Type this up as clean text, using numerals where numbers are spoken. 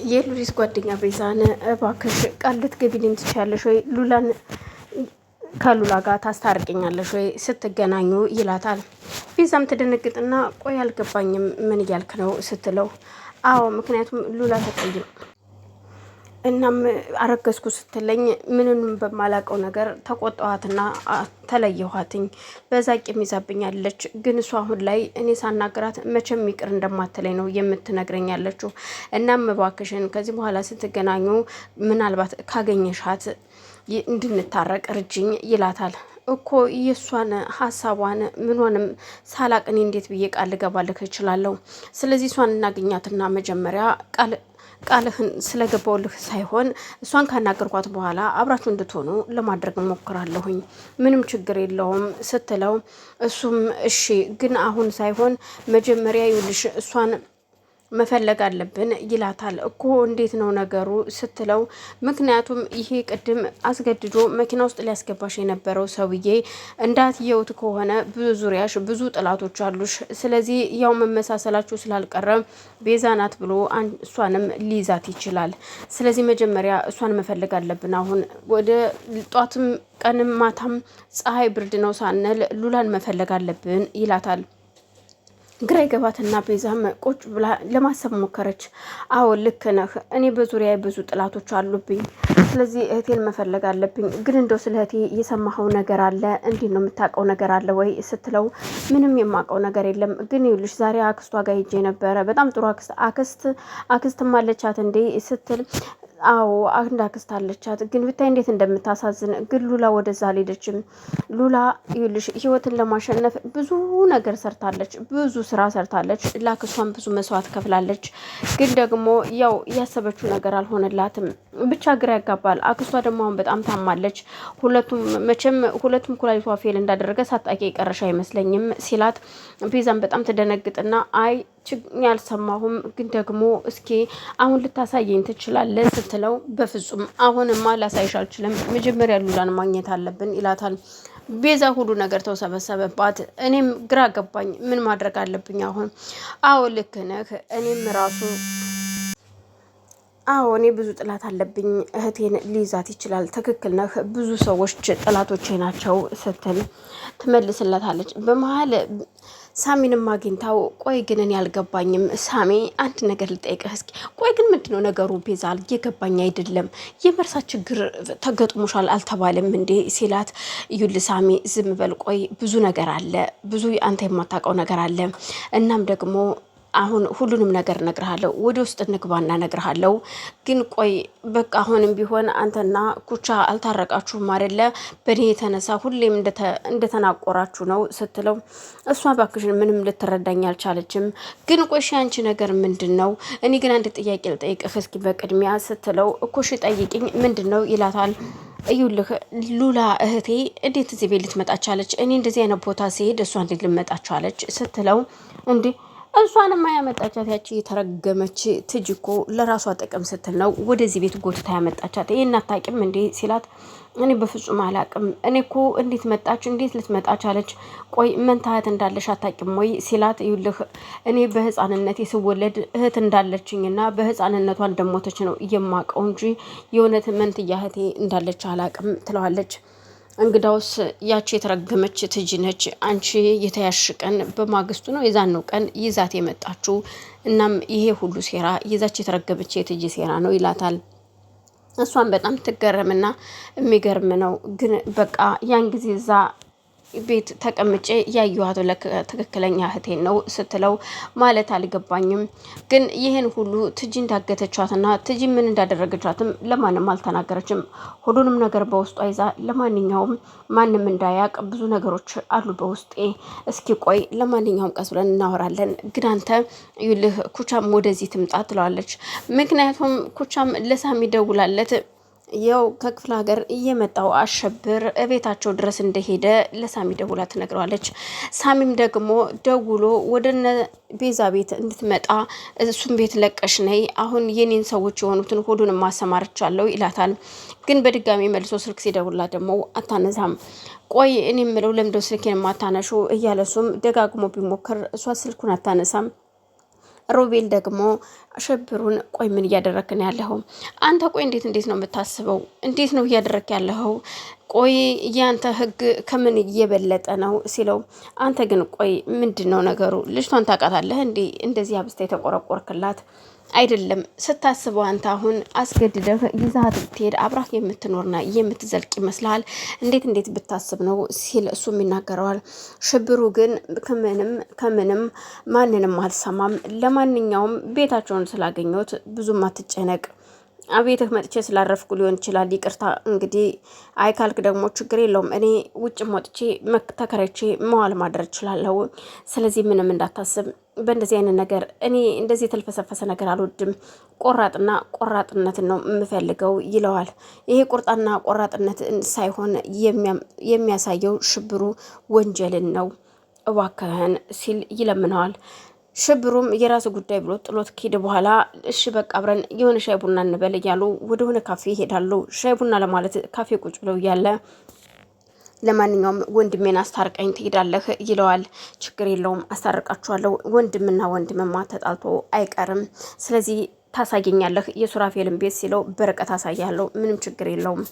የሉሊት ጓደኛ ቤዛን እባክሽ ቃል ልትገቢልኝ ትችያለሽ ወይ? ሉላን ከሉላ ጋር ታስታርቅኛለሽ ወይ ስትገናኙ ይላታል። ቤዛም ትደነግጥና ቆይ አልገባኝም ምን እያልክ ነው ስትለው፣ አዎ ምክንያቱም ሉላ ተቀይም እናም አረገዝኩ ስትለኝ ምንንም በማላውቀው ነገር ተቆጣኋትና ተለየኋትኝ። በዛ ቂም ይዛብኛለች። ግን እሷ አሁን ላይ እኔ ሳናግራት መቼም ይቅር እንደማትለኝ ነው የምትነግረኝ ያለችው። እናም እባክሽን ከዚህ በኋላ ስትገናኙ ምናልባት ካገኘሻት እንድንታረቅ እርጅኝ ይላታል። እኮ የእሷን ሀሳቧን ምንሆንም ሳላቅኔ እንዴት ብዬ ቃል ልገባልህ እችላለሁ? ስለዚህ እሷን እናገኛትና መጀመሪያ ቃልህን ስለገባውልህ ሳይሆን እሷን ካናገርኳት በኋላ አብራችሁ እንድትሆኑ ለማድረግ ሞክራለሁኝ። ምንም ችግር የለውም ስትለው፣ እሱም እሺ ግን አሁን ሳይሆን መጀመሪያ ይኸውልሽ እሷን መፈለግ አለብን ይላታል። እኮ እንዴት ነው ነገሩ ስትለው፣ ምክንያቱም ይሄ ቅድም አስገድዶ መኪና ውስጥ ሊያስገባሽ የነበረው ሰውዬ እንዳትየውት ከሆነ ብዙ ዙሪያሽ ብዙ ጥላቶች አሉሽ። ስለዚህ ያው መመሳሰላችሁ ስላልቀረ ቤዛ ናት ብሎ እሷንም ሊይዛት ይችላል። ስለዚህ መጀመሪያ እሷን መፈለግ አለብን። አሁን ወደ ጧትም ቀንም ማታም ፀሐይ ብርድ ነው ሳንል ሉላን መፈለግ አለብን ይላታል። ግራ ይገባትና ቤዛም ቁጭ ብላ ለማሰብ ሞከረች። አዎ ልክ ነህ፣ እኔ በዙሪያ ብዙ ጥላቶች አሉብኝ። ስለዚህ እህቴን መፈለግ አለብኝ። ግን እንደው ስለ እህቴ የሰማኸው ነገር አለ? እንዲህ ነው የምታውቀው ነገር አለ ወይ ስትለው፣ ምንም የማውቀው ነገር የለም። ግን ይኸውልሽ ዛሬ አክስቷ ጋር ሄጄ ነበረ። በጣም ጥሩ አክስትም አለቻት እንዴ ስትል፣ አዎ አንድ አክስት አለቻት። ግን ብታይ እንዴት እንደምታሳዝን። ግን ሉላ ወደዛ አልሄደችም። ሉላ ይኸውልሽ ህይወትን ለማሸነፍ ብዙ ነገር ሰርታለች፣ ብዙ ስራ ሰርታለች። ላክሷን ብዙ መስዋዕት ከፍላለች። ግን ደግሞ ያው ያሰበችው ነገር አልሆነላትም። ብቻ ግራ ያጋባል። አክስቷ ደግሞ አሁን በጣም ታማለች። ሁለቱም ኩላሊቷ ፌል እንዳደረገ ሳታውቂ የቀረሽ አይመስለኝም ሲላት፣ ቤዛም በጣም ትደነግጥና አይ ያልሰማሁም፣ ግን ደግሞ እስኪ አሁን ልታሳየኝ ትችላለህ ስትለው፣ በፍጹም አሁንማ ላሳይሽ አልችልም፣ መጀመሪያ ሉላን ማግኘት አለብን ይላታል። ቤዛ ሁሉ ነገር ተወሰበሰበባት። እኔም ግራ ገባኝ፣ ምን ማድረግ አለብኝ አሁን? አዎ ልክ ነህ፣ እኔም ራሱ አዎ እኔ ብዙ ጥላት አለብኝ፣ እህቴን ሊይዛት ይችላል። ትክክል ነህ፣ ብዙ ሰዎች ጥላቶቼ ናቸው ስትል ትመልስለታለች። በመሀል ሳሚንም አግኝታው፣ ቆይ ግን እኔ አልገባኝም ሳሚ፣ አንድ ነገር ልጠይቅህ እስኪ። ቆይ ግን ምንድነው ነገሩ? ቤዛ እየገባኝ አይደለም። የመርሳት ችግር ተገጥሞሻል አልተባለም እንዴ ሲላት፣ ይኸውልህ ሳሚ ዝም በል፣ ቆይ ብዙ ነገር አለ፣ ብዙ አንተ የማታውቀው ነገር አለ። እናም ደግሞ አሁን ሁሉንም ነገር እነግርሃለሁ፣ ወደ ውስጥ እንግባና እነግርሃለሁ። ግን ቆይ በቃ አሁንም ቢሆን አንተና ኩቻ አልታረቃችሁም አይደለ? በእኔ የተነሳ ሁሌም እንደተናቆራችሁ ነው ስትለው፣ እሷ ባክሽን ምንም ልትረዳኝ አልቻለችም። ግን ቆይ አንቺ ነገር ምንድን ነው? እኔ ግን አንድ ጥያቄ ልጠይቅህ እስኪ በቅድሚያ ስትለው፣ እኮሽ ጠይቅኝ ምንድን ነው ይላታል። እዩልህ ሉላ እህቴ እንዴት እዚህ ቤት ልትመጣ ቻለች? እኔ እንደዚህ አይነት ቦታ ሲሄድ እሷ እንዴት ልትመጣ ቻለች ስትለው፣ እንዴ እሷንማ ያመጣቻት ያቺ የተረገመች ትጅ እኮ ለራሷ ጥቅም ስትል ነው ወደዚህ ቤት ጎትታ ያመጣቻት። ይሄን አታውቂም እንዴ ሲላት፣ እኔ በፍጹም አላውቅም። እኔ እኮ እንዴት መጣች? እንዴት ልትመጣ ቻለች? ቆይ መንታ እህት እንዳለሽ አታውቂም ወይ ሲላት፣ ይኸውልህ እኔ በህፃንነት ስወለድ እህት እንዳለችኝና በህፃንነቷ እንደሞተች ነው የማውቀው እንጂ የእውነት መንትያ እህቴ እንዳለች አላውቅም ትለዋለች። እንግዳውስ ያቺ የተረገመች ትጅ ነች። አንቺ የተያሽ ቀን በማግስቱ ነው የዛነው ቀን ይዛት የመጣችው። እናም ይሄ ሁሉ ሴራ ይዛች የተረገመች የትጅ ሴራ ነው ይላታል። እሷን በጣም ትገረምና የሚገርም ነው ግን በቃ ያን ጊዜ እዛ ቤት ተቀምጬ ያየኋት ትክክለኛ እህቴን ነው ስትለው፣ ማለት አልገባኝም። ግን ይህን ሁሉ ትጂ እንዳገተቻትና ትጂ ምን እንዳደረገቻትም ለማንም አልተናገረችም። ሁሉንም ነገር በውስጧ ይዛ ለማንኛውም ማንም እንዳያቅ ብዙ ነገሮች አሉ በውስጤ። እስኪ ቆይ ለማንኛውም ቀስ ብለን እናወራለን። ግን አንተ ይልህ ኩቻም ወደዚህ ትምጣ ትለዋለች። ምክንያቱም ኩቻም ለሳሚ ደውላለት ያው ከክፍለ ሀገር እየመጣው አሸብር እቤታቸው ድረስ እንደሄደ ለሳሚ ደውላ ትነግረዋለች። ሳሚም ደግሞ ደውሎ ወደነ ቤዛ ቤት እንድትመጣ እሱም ቤት ለቀሽ ነይ፣ አሁን የኔን ሰዎች የሆኑትን ሁሉንም ማሰማርቻለሁ ይላታል። ግን በድጋሚ መልሶ ስልክ ሲደውላ ደግሞ አታነሳም። ቆይ እኔ የምለው ለምዶ ስልኬን ማታነሹ እያለሱም ደጋግሞ ቢሞክር እሷ ስልኩን አታነሳም። ሮቤል ደግሞ ሽብሩን ቆይ ምን እያደረክ ነው ያለኸው? አንተ ቆይ እንዴት ነው የምታስበው? እንዴት ነው እያደረክ ያለኸው? ቆይ ያንተ ህግ ከምን እየበለጠ ነው ሲለው፣ አንተ ግን ቆይ ምንድን ነው ነገሩ? ልጅቷን ታውቃታለህ እንዴ? እንደዚህ አብስታ የተቆረቆርክላት አይደለም ስታስበው አንተ አሁን አስገድደህ ይዛት ብትሄድ አብራክ የምትኖርና የምትዘልቅ ይመስልሃል? እንዴት ብታስብ ነው ሲል እሱም ይናገረዋል። ሽብሩ ግን ከምንም ማንንም አልሰማም። ለማንኛውም ቤታቸውን ስላገኘሁት ብዙም አትጨነቅ፣ አቤትህ መጥቼ ስላረፍኩ ሊሆን ይችላል፣ ይቅርታ እንግዲህ አይካልክ ደግሞ ችግር የለውም። እኔ ውጭም ወጥቼ ተከራይቼ መዋል ማድረግ እችላለሁ። ስለዚህ ምንም እንዳታስብ በእንደዚህ አይነት ነገር እኔ እንደዚህ የተልፈሰፈሰ ነገር አልወድም፣ ቆራጥነትን ነው የምፈልገው ይለዋል። ይሄ ቁርጣና ቆራጥነት ሳይሆን የሚያሳየው ሽብሩ ወንጀልን ነው እባክህን ሲል ይለምነዋል። ሽብሩም የራሱ ጉዳይ ብሎ ጥሎት ከሄደ በኋላ እሺ በቃ አብረን የሆነ ሻይ ቡና እንበል እያሉ ወደሆነ ካፌ ይሄዳሉ። ሻይ ቡና ለማለት ካፌ ቁጭ ብለው እያለ ለማንኛውም ወንድሜን አስታርቀኝ ትሄዳለህ ይለዋል። ችግር የለውም አስታርቃችኋለሁ፣ ወንድምና ወንድምማ ተጣልቶ አይቀርም፣ ስለዚህ ታሳየኛለህ የሱራፌልን ቤት ሲለው በርቀት አሳያለሁ፣ ምንም ችግር የለውም